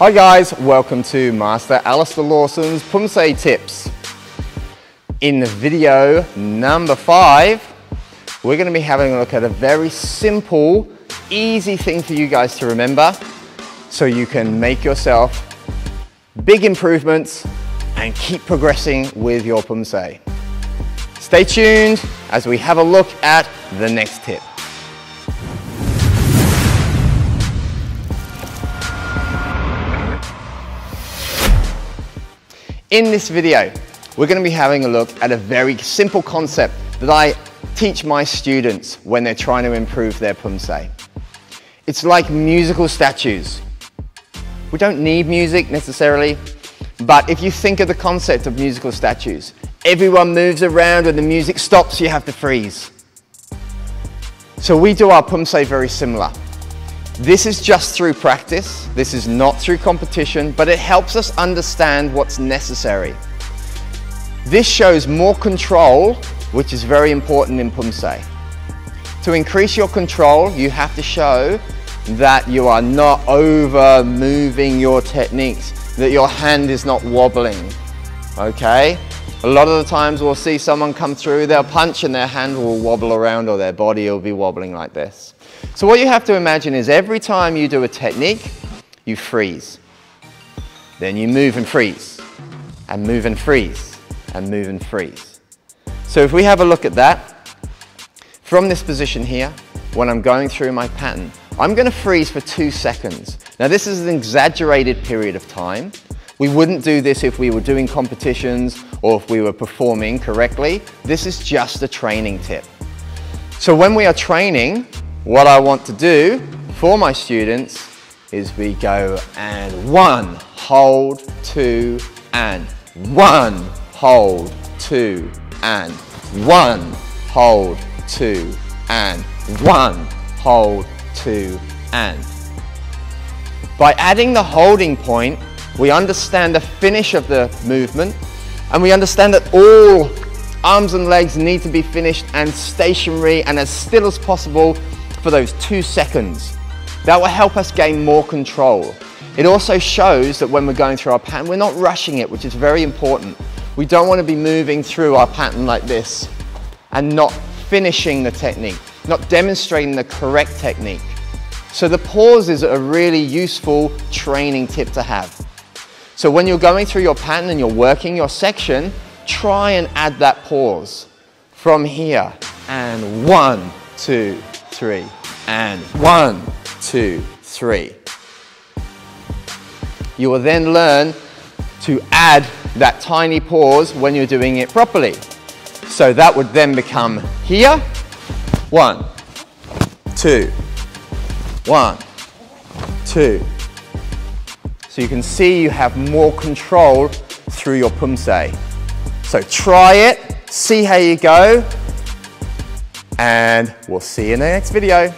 Hi guys, welcome to Master Alistair Lawson's Poomsae Tips. In video number 5, we're going to be having a look at a very simple, easy thing for you guys to remember so you can make yourself big improvements and keep progressing with your Poomsae. Stay tuned as we have a look at the next tip. In this video, we're going to be having a look at a very simple concept that I teach my students when they're trying to improve their Poomsae. It's like musical statues. We don't need music necessarily, but if you think of the concept of musical statues, everyone moves around. When the music stops, you have to freeze. So we do our Poomsae very similar. This is just through practice. This is not through competition, but it helps us understand what's necessary. This shows more control, which is very important in Poomsae. To increase your control, you have to show that you are not over moving your techniques, that your hand is not wobbling, okay? A lot of the times we'll see someone come through, they'll punch and their hand will wobble around or their body will be wobbling like this. So what you have to imagine is every time you do a technique, you freeze. Then you move and freeze, and move and freeze, and move and freeze. So if we have a look at that, from this position here, when I'm going through my pattern, I'm going to freeze for 2 seconds. Now this is an exaggerated period of time. We wouldn't do this if we were doing competitions or if we were performing correctly. This is just a training tip. So when we are training, what I want to do for my students is we go and 1, hold, 2, and 1, hold, 2, and 1, hold, 2, and 1, hold, 2, and. By adding the holding point, we understand the finish of the movement, and we understand that all arms and legs need to be finished and stationary and as still as possible for those 2 seconds. That will help us gain more control. It also shows that when we're going through our pattern, we're not rushing it, which is very important. We don't want to be moving through our pattern like this and not finishing the technique, not demonstrating the correct technique. So the pauses are a really useful training tip to have. So when you're going through your pattern and you're working your section, try and add that pause from here. And 1, 2, 3, and 1, 2, 3. You will then learn to add that tiny pause when you're doing it properly. So that would then become here, 1, 2, 1, 2. So you can see you have more control through your Poomsae. So try it, see how you go, and we'll see you in the next video.